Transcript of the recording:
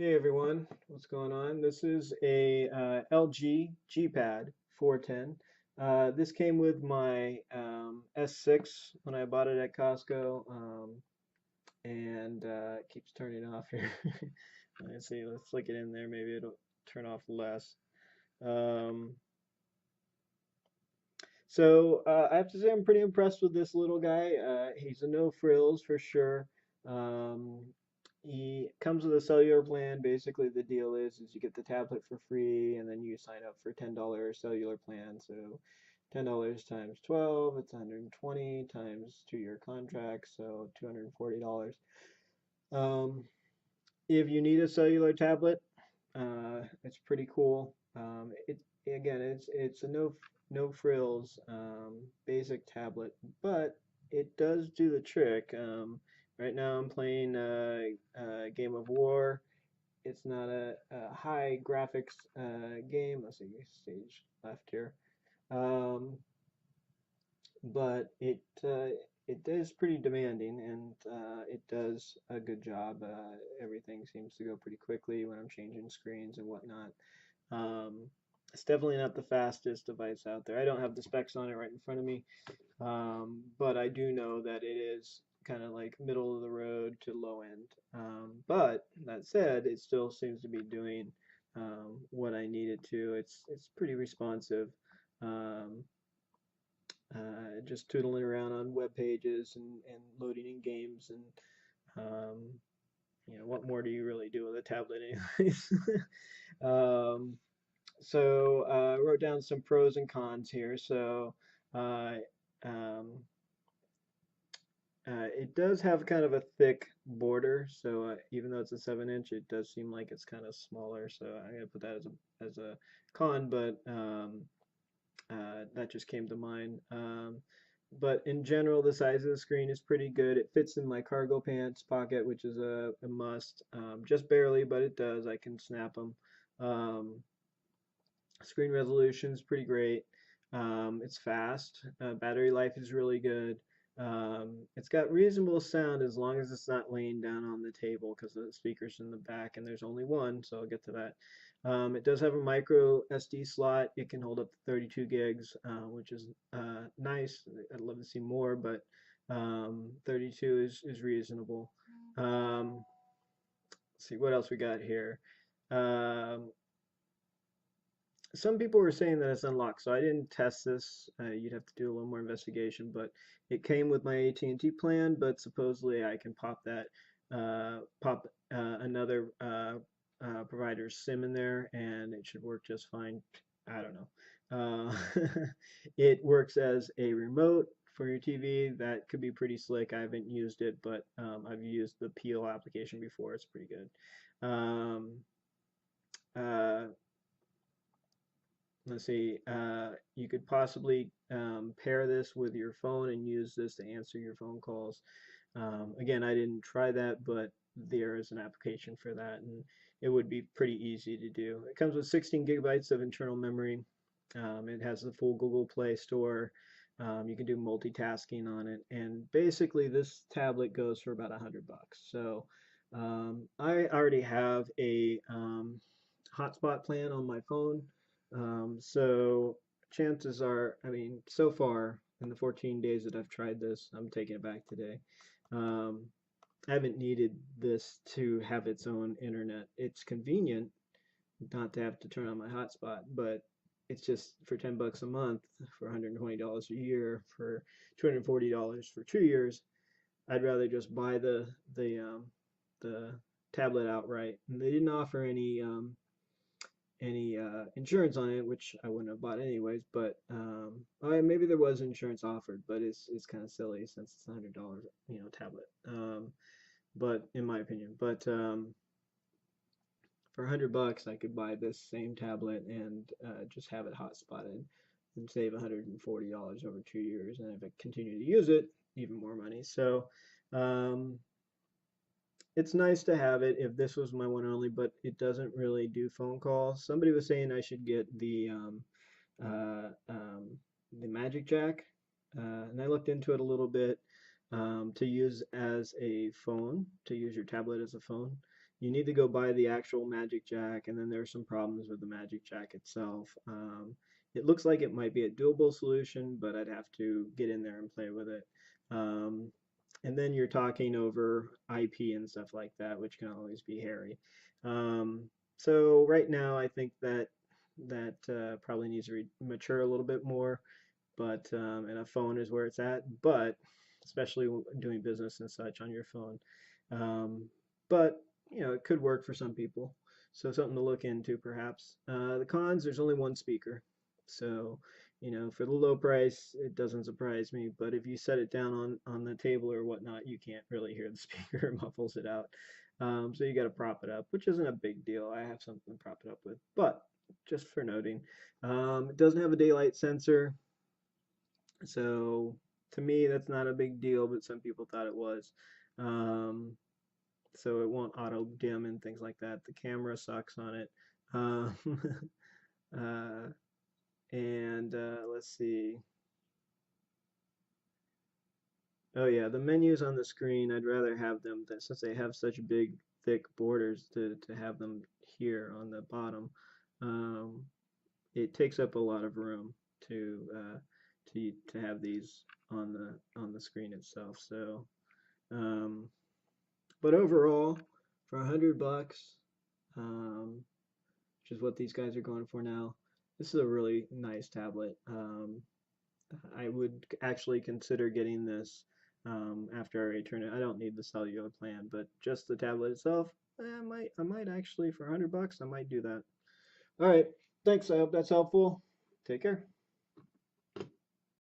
Hey everyone, what's going on? This is a LG G Pad 410. This came with my S6 when I bought it at Costco, and it keeps turning off here. Let's see, let's flick it in there. Maybe it'll turn off less. Um, I have to say I'm pretty impressed with this little guy. He's a no frills for sure. Um, he comes with a cellular plan. Basically, the deal is you get the tablet for free, and then you sign up for $10 cellular plan. So $10 times 12, it's 120 times 2-year contract, so $240. Um, if you need a cellular tablet, it's pretty cool. It's a no frills basic tablet, but it does do the trick. Right now I'm playing Game of War. It's not a high graphics game. Let's see, stage left here. Um, but it is pretty demanding, and it does a good job. Everything seems to go pretty quickly when I'm changing screens and whatnot. Um, it's definitely not the fastest device out there. I don't have the specs on it right in front of me, but I do know that it is kind of like middle of the road to low end. But that said, it still seems to be doing what I need it to. It's pretty responsive. Um, just tootling around on web pages and loading in games and um, what more do you really do with a tablet anyways? um, I wrote down some pros and cons here. Uh, um, it does have kind of a thick border, so even though it's a 7-inch, it does seem like it's kind of smaller. So I'm gonna put that as a con, but that just came to mind. But in general, the size of the screen is pretty good. It fits in my cargo pants pocket, which is a must. Just barely, but it does. I can snap them. Um, Screen resolution is pretty great. It's fast. Battery life is really good. It's got reasonable sound as long as it's not laying down on the table because the speaker's in the back and there's only one, so I'll get to that. It does have a micro SD slot. It can hold up to 32 gigs, which is nice. I'd love to see more, but 32 is reasonable. Let's see what else we got here. Um, some people were saying that it's unlocked, so I didn't test this. You'd have to do a little more investigation, but it came with my AT&T plan, but supposedly I can pop another provider's SIM in there, and it should work just fine. I don't know. It works as a remote for your TV. That could be pretty slick. I haven't used it, but I've used the Peel application before. It's pretty good. Um, uh, let's see, you could possibly pair this with your phone and use this to answer your phone calls. Again, I didn't try that, but there is an application for that, and it would be pretty easy to do. It comes with 16 gigabytes of internal memory. It has the full Google Play Store. You can do multitasking on it, and basically this tablet goes for about $100. So I already have a hotspot plan on my phone. So chances are, I mean, so far in the 14 days that I've tried this, I'm taking it back today. Um, I haven't needed this to have its own internet. It's convenient not to have to turn on my hotspot, but it's just for $10 a month, for $120 a year, for $240 for 2 years. I'd rather just buy the tablet outright. And they didn't offer any insurance on it, which I wouldn't have bought anyways. But maybe there was insurance offered, but it's kind of silly since it's $100 tablet. But in my opinion, for $100 I could buy this same tablet and just have it hotspotted and save $140 over 2 years. And if I continue to use it, even more money. So um, it's nice to have it if this was my one only, but it doesn't really do phone calls. Somebody was saying I should get uh, um, the Magic Jack, and I looked into it a little bit to use as a phone, to use your tablet as a phone. you need to go buy the actual Magic Jack, and then there are some problems with the Magic Jack itself. It looks like it might be a doable solution, but I'd have to get in there and play with it. Um, and then you're talking over IP and stuff like that, which can always be hairy. So right now, I think that probably needs to mature a little bit more, but and a phone is where it's at. But especially doing business and such on your phone. Um, but it could work for some people. So something to look into perhaps. The cons, there's only one speaker. So, for the low price, it doesn't surprise me. But if you set it down on the table or whatnot, you can't really hear the speaker. It muffles it out. So you got to prop it up, which isn't a big deal. I have something to prop it up with. But just for noting, it doesn't have a daylight sensor. So to me, that's not a big deal, but some people thought it was. Um, so it won't auto dim and things like that. The camera sucks on it. Uh, uh, and let's see. Oh yeah, the menus on the screen, I'd rather have them since they have such big, thick borders to have them here on the bottom. Um, it takes up a lot of room to have these on the screen itself. So, um, but overall, for $100, which is what these guys are going for now, this is a really nice tablet. I would actually consider getting this after I return it. I don't need the cellular plan, but just the tablet itself, I might actually for $100, I might do that. All right, thanks. I hope that's helpful. Take care.